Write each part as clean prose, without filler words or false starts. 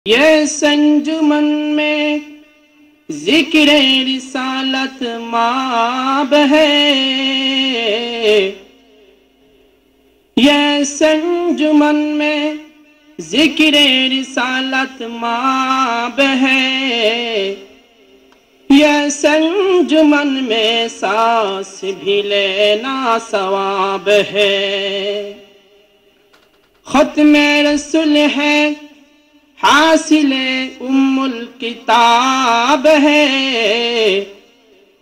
یہ سنجمن میں ذکر رسالت مآب ہے، یہ سنجمن میں ذکر رسالت مآب ہے، یہ سنجمن میں سانس بھی لینا ثواب ہے، ختم رسول ہے حاصل ام الکتاب ہے،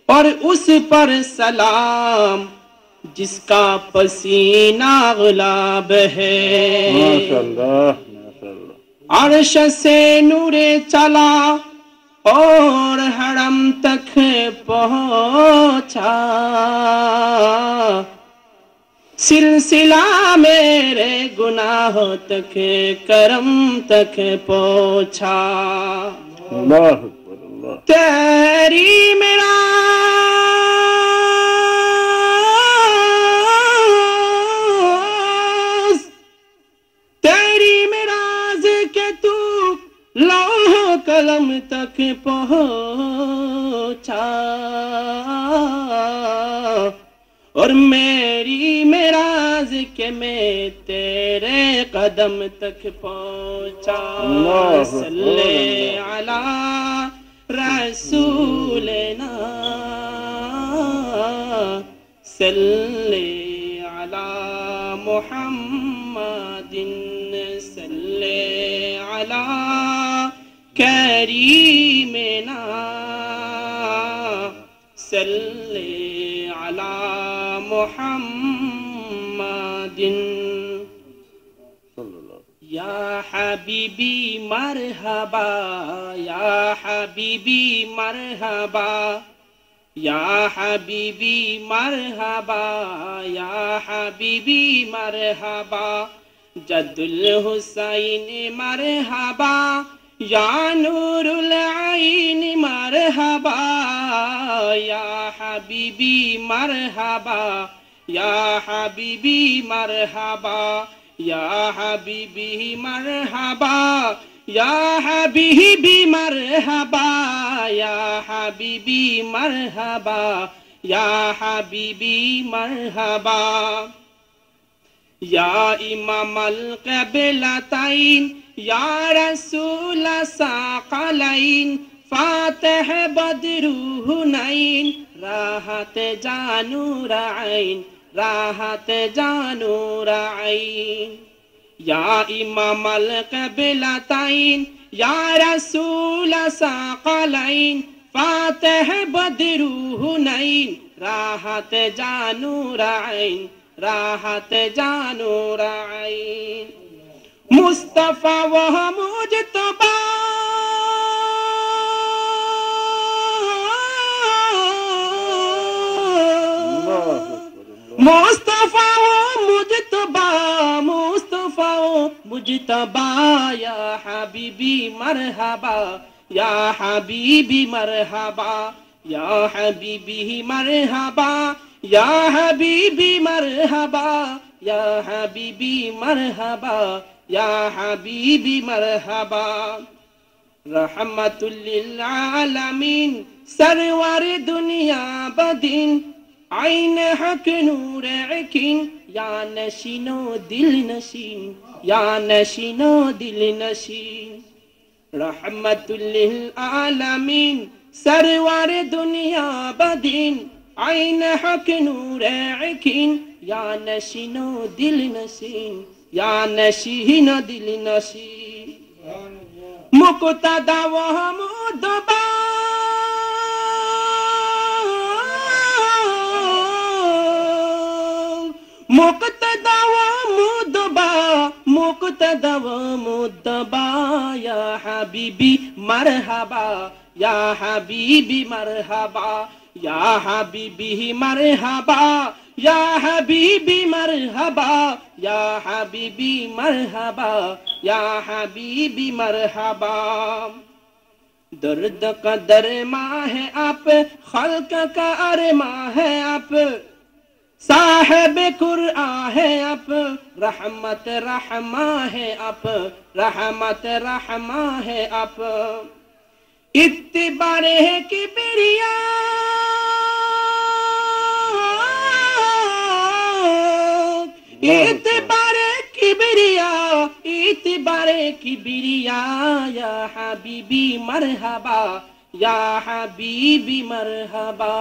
اور اس پر سلام جس کا پسینہ غلاب ہے۔ ماشاءاللہ ماشاءاللہ۔ عرش سے نور چلا اور حرم تک پہنچا، سلسلہ میرے گناہوں تک کرم تک پہنچا، اللہ اکبر اللہ۔ تیری میرا کہ تو لوح قلم تک پہنچا، اور میری معراج کہ میں تیرے قدم تک پہنچا۔ صلی علی رسولنا، صلی علی محمد، صلی علی کریمنا، صلی علی محمد۔ یا حبیبی مرحبا، یا حبیبی مرحبا، یا حبیبی مرحبا، یا حبیبی مرحبا، جد الحسین مرحبا، یا نور العین مرحبا، یا حبیبی مرحبا، یا حبیبی مرحبا، یا حبیبی مرحبا، یا حبیبی مرحبا، یا حبیبی مرحبا، یا حبیبی مرحبا، یا امام القبلتین، یا رسول ثقلین، فاتح بدر حنین، راحت جانور عین، راحت جانور عین، یا امام القبلتین، یا رسول ثقلین، فاتح بدر حنین، راحت جانور عین، راحت جانور عین، مصطفیٰ و مجتبیٰ، مصطفیٰ و مجتبیٰ، مصطفیٰ و مجتبیٰ، یا حبیبی مرحبا، یا حبیبی مرحبا، یا حبیبی مرحبا، یا حبیبی مرحبا، یا حبیبی مرحبا، یا حبیبی مرحبا، رحمت للعالمین، سرور دنیا بدین، عین حق نور عقین، یا نشین و دل نشین، یا نشین و دل نشین، رحمت للعالمین، سرور دنیا بدین، عین حق نور عقین، یا نشین و دل نشین، یا نشین و دل نشین، مقتدی و مدبا، مقتدی و مدبا، مقتدی و مدبا، یا حبیبی مرحبا، یا حبیبی مرحبا، یا حبیبی مرحبا، یا حبیبی مرحبا، یا حبیبی مرحبا، یا حبیبی مرحبا، درد قدر ماں ہے آپ، خلق کا ارماں ہے آپ، صاحب قرآن ہے اب رحمت رحماں ہے اب رحمت رحماں ہے اب اتبار ہے کبریا اتبار کبریا اتبار کبریا یا حبیبی مرحبا یا حبیبی مرحبا